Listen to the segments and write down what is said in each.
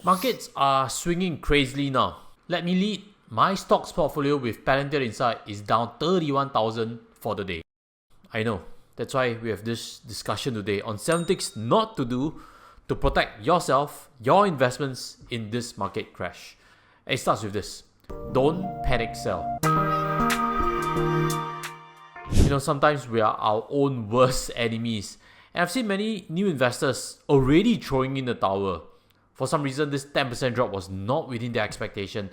Markets are swinging crazily now. Let me lead. My stocks portfolio with Palantir inside is down 31,000 for the day. I know. That's why we have this discussion today on 7 things not to do to protect yourself, your investments in this market crash. It starts with this. Don't panic sell. Sometimes we are our own worst enemies. And I've seen many new investors already throwing in the towel. For some reason, this 10% drop was not within their expectation.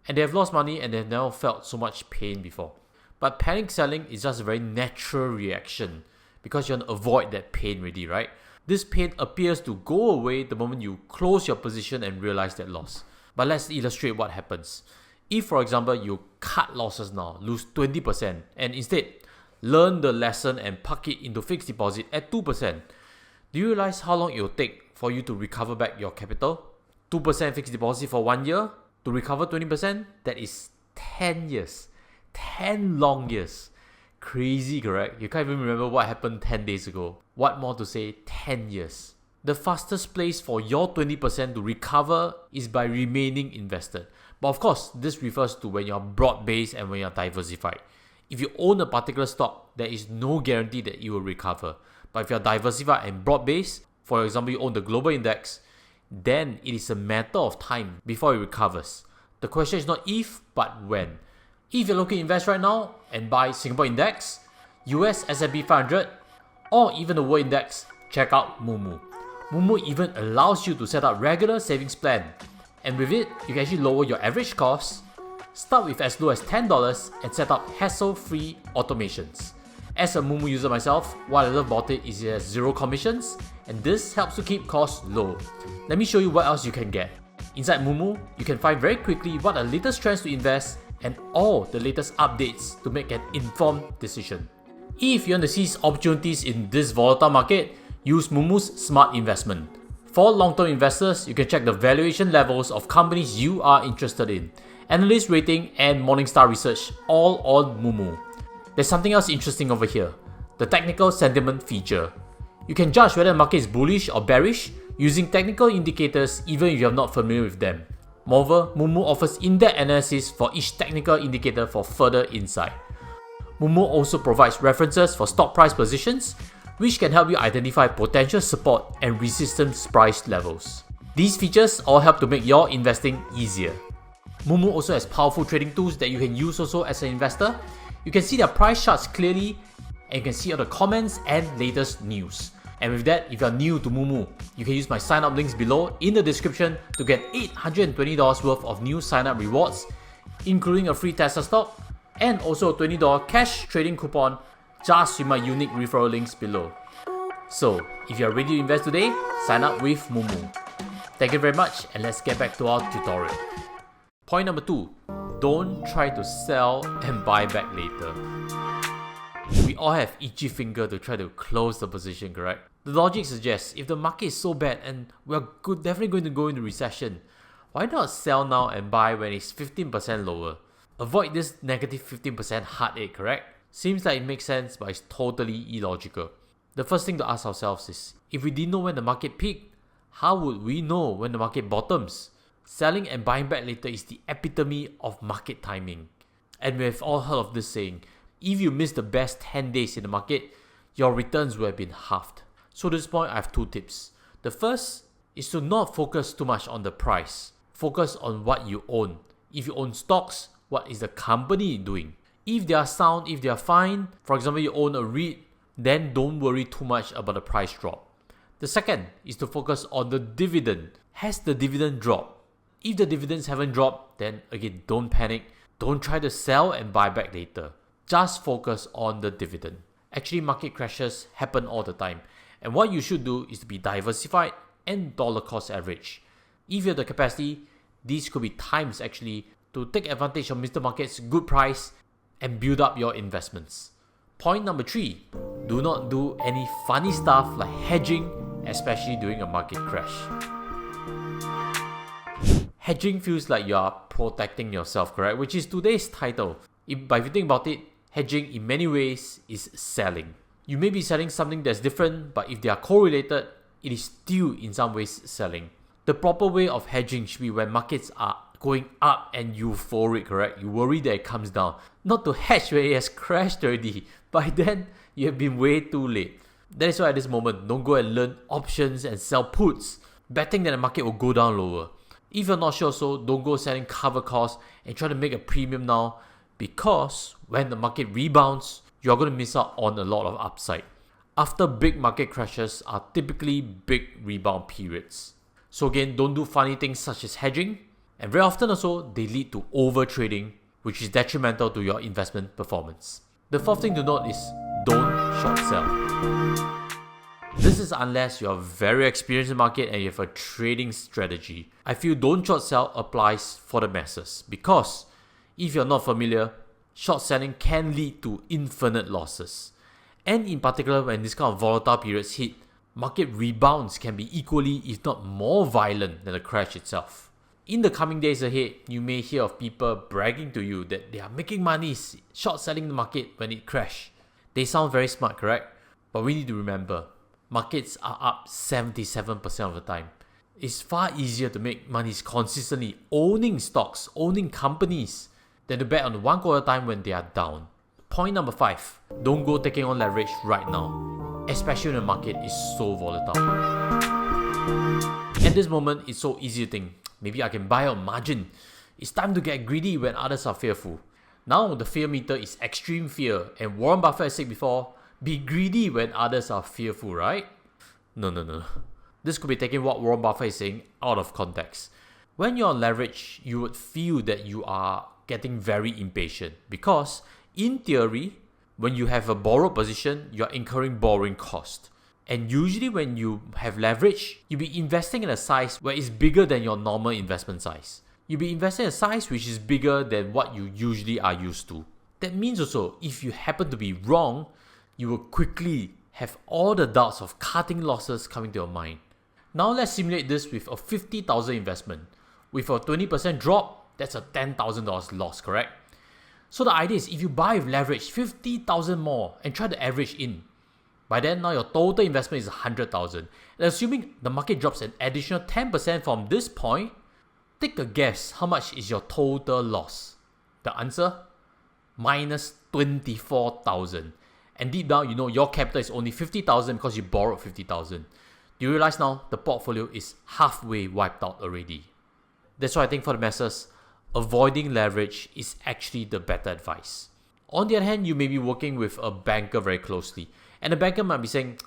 And they have lost money and they've never felt so much pain before. But panic selling is just a very natural reaction because you want to avoid that pain already, right? This pain appears to go away the moment you close your position and realize that loss. But let's illustrate what happens. If, for example, you cut losses now, lose 20%, and instead learn the lesson and park it into fixed deposit at 2%, do you realize how long it will take for you to recover back your capital? 2% fixed deposit for 1 year to recover 20%? That is 10 years. 10 long years. Crazy, correct? You can't even remember what happened 10 days ago. What more to say, 10 years. The fastest place for your 20% to recover is by remaining invested. But of course, this refers to when you're broad-based and when you're diversified. If you own a particular stock, there is no guarantee that it will recover. But if you're diversified and broad-based, for example, you own the global index, then it is a matter of time before it recovers. The question is not if, but when. If you're looking to invest right now and buy Singapore Index, US S&P 500, or even the World Index, check out MOOMOO. MOOMOO even allows you to set up regular savings plan. And with it, you can actually lower your average cost, start with as low as $10 and set up hassle-free automations. As a MOOMOO user myself, what I love about it is it has zero commissions, and this helps to keep costs low. Let me show you what else you can get. Inside MOOMOO, you can find very quickly what are the latest trends to invest and all the latest updates to make an informed decision. If you want to seize opportunities in this volatile market, use MOOMOO's Smart Investment. For long-term investors, you can check the valuation levels of companies you are interested in, analyst rating and Morningstar research, all on MOOMOO. There's something else interesting over here, the technical sentiment feature. You can judge whether the market is bullish or bearish using technical indicators even if you're not familiar with them. Moreover, MOOMOO offers in-depth analysis for each technical indicator for further insight. MOOMOO also provides references for stock price positions, which can help you identify potential support and resistance price levels. These features all help to make your investing easier. MOOMOO also has powerful trading tools that you can use also as an investor. You can see their price charts clearly and you can see all the comments and latest news. And with that, if you're new to MOOMOO, you can use my sign up links below in the description to get $820 worth of new sign up rewards, including a free Tesla stock and also a $20 cash trading coupon just with my unique referral links below. So, if you're ready to invest today, sign up with MOOMOO. Thank you very much and let's get back to our tutorial. Point number 2. Don't try to sell and buy back later. We all have itchy finger to try to close the position, correct? The logic suggests if the market is so bad and we're definitely going to go into recession, why not sell now and buy when it's 15% lower? Avoid this negative 15% heartache, correct? Seems like it makes sense, but it's totally illogical. The first thing to ask ourselves is, if we didn't know when the market peaked, how would we know when the market bottoms? Selling and buying back later is the epitome of market timing. And we have all heard of this saying, if you miss the best 10 days in the market, your returns will have been halved. So at this point, I have 2 tips. The first is to not focus too much on the price. Focus on what you own. If you own stocks, what is the company doing? If they are sound, if they are fine, for example, you own a REIT, then don't worry too much about the price drop. The second is to focus on the dividend. Has the dividend dropped? If the dividends haven't dropped, then again, don't panic. Don't try to sell and buy back later. Just focus on the dividend. Actually, market crashes happen all the time. And what you should do is to be diversified and dollar cost average. If you have the capacity, these could be times actually to take advantage of Mr. Market's good price and build up your investments. Point number 3, do not do any funny stuff like hedging, especially during a market crash. Hedging feels like you are protecting yourself, correct? Which is today's title. If you think about it, hedging in many ways is selling. You may be selling something that's different, but if they are correlated, it is still in some ways selling. The proper way of hedging should be when markets are going up and euphoric, correct? You worry that it comes down. Not to hedge where it has crashed already. By then, you have been way too late. That is why at this moment, don't go and learn options and sell puts, betting that the market will go down lower. If you're not sure so, don't go selling cover calls and try to make a premium now, because when the market rebounds, you're going to miss out on a lot of upside. After big market crashes are typically big rebound periods. So again, don't do funny things such as hedging, and very often also they lead to over trading, which is detrimental to your investment performance. The fourth thing to note is don't short sell. This is unless you are very experienced in the market and you have a trading strategy. I feel don't short sell applies for the masses, because if you're not familiar, short selling can lead to infinite losses. And in particular, when this kind of volatile periods hit, market rebounds can be equally, if not more violent than the crash itself. In the coming days ahead, you may hear of people bragging to you that they are making money short selling the market when it crashed. They sound very smart, correct? But we need to remember, markets are up 77% of the time. It's far easier to make money consistently owning stocks, owning companies, than to bet on the one quarter time when they are down. Point number 5, don't go taking on leverage right now, especially when the market is so volatile. At this moment, it's so easy to think, maybe I can buy on margin. It's time to get greedy when others are fearful. Now the fear meter is extreme fear, and Warren Buffett said before, be greedy when others are fearful, right? No. This could be taking what Warren Buffett is saying out of context. When you're on leverage, you would feel that you are getting very impatient, because in theory, when you have a borrowed position, you're incurring borrowing cost. And usually when you have leverage, you'll be investing in a size where it's bigger than your normal investment size. You'll be investing in a size which is bigger than what you usually are used to. That means also, if you happen to be wrong, you will quickly have all the doubts of cutting losses coming to your mind. Now let's simulate this with a $50,000 investment. With a 20% drop, that's a $10,000 loss, correct? So the idea is, if you buy with leverage $50,000 more and try to average in, by then now your total investment is $100,000. And assuming the market drops an additional 10% from this point, take a guess, how much is your total loss? The answer? Minus $24,000. And deep down, you know your capital is only $50,000 because you borrowed $50,000. Do you realize now the portfolio is halfway wiped out already? That's why I think for the masses, avoiding leverage is actually the better advice. On the other hand, you may be working with a banker very closely, and the banker might be saying,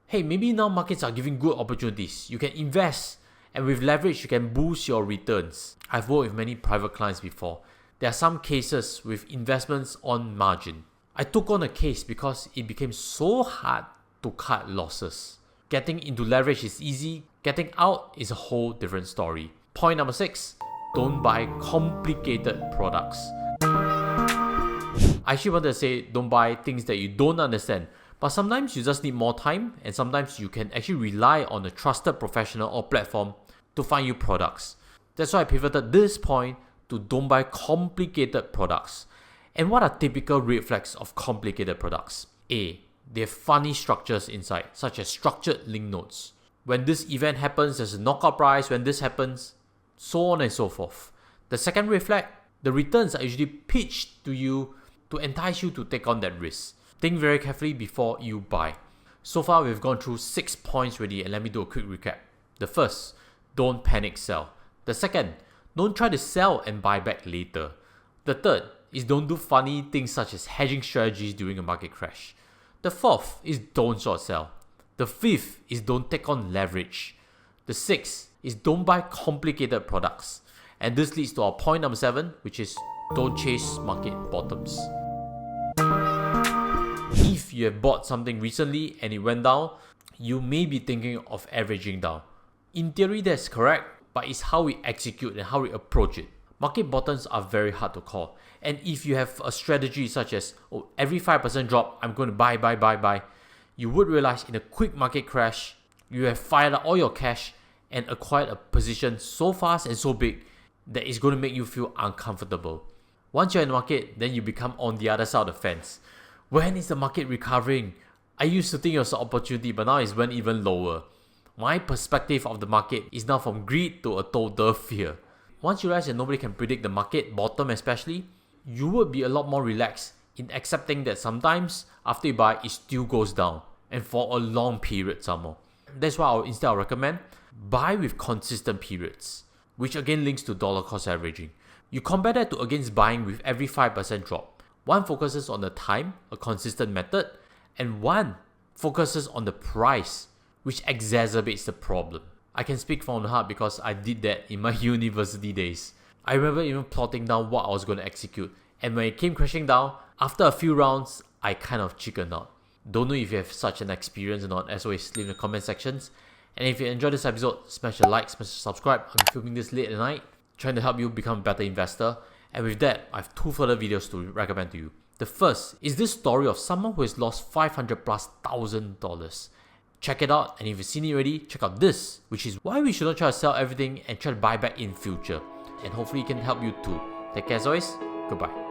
hey, maybe now markets are giving good opportunities. You can invest, and with leverage, you can boost your returns. I've worked with many private clients before. There are some cases with investments on margin. I took on a case because it became so hard to cut losses. Getting into leverage is easy. Getting out is a whole different story. Point number 6, don't buy complicated products. I actually wanted to say don't buy things that you don't understand, but sometimes you just need more time, and sometimes you can actually rely on a trusted professional or platform to find you products. That's why I pivoted this point to don't buy complicated products. And what are typical red flags of complicated products? A, they have funny structures inside, such as structured link notes. When this event happens, there's a knockout price. When this happens, so on and so forth. The second red flag, the returns are usually pitched to you to entice you to take on that risk. Think very carefully before you buy. So far, we've gone through 6 points already, and let me do a quick recap. The first, don't panic sell. The second, don't try to sell and buy back later. The third is don't do funny things such as hedging strategies during a market crash. The fourth is don't short sell. The fifth is don't take on leverage. The sixth is don't buy complicated products. And this leads to our point number 7, which is don't chase market bottoms. If you have bought something recently and it went down, you may be thinking of averaging down. In theory, that's correct, but it's how we execute and how we approach it. Market bottoms are very hard to call. And if you have a strategy such as, every 5% drop, I'm going to buy, you would realize in a quick market crash, you have fired out all your cash and acquired a position so fast and so big that it's going to make you feel uncomfortable. Once you're in the market, then you become on the other side of the fence. When is the market recovering? I used to think it was an opportunity, but now it's went even lower. My perspective of the market is now from greed to a total fear. Once you realize that nobody can predict the market, bottom especially, you would be a lot more relaxed in accepting that sometimes after you buy, it still goes down, and for a long period some more. That's why I'll recommend buy with consistent periods, which again links to dollar cost averaging. You compare that to against buying with every 5% drop. One focuses on the time, a consistent method, and one focuses on the price, which exacerbates the problem. I can speak from the heart because I did that in my university days. I remember even plotting down what I was going to execute, and when it came crashing down, after a few rounds, I kind of chickened out. Don't know if you have such an experience or not, as always, leave in the comment sections. And if you enjoyed this episode, smash the like, smash the subscribe. I'm filming this late at night, trying to help you become a better investor. And with that, I have 2 further videos to recommend to you. The first is this story of someone who has lost $500,000+. Check it out, and if you've seen it already, check out this, which is why we shouldn't try to sell everything and try to buy back in future. And hopefully it can help you too. Take care as always, goodbye.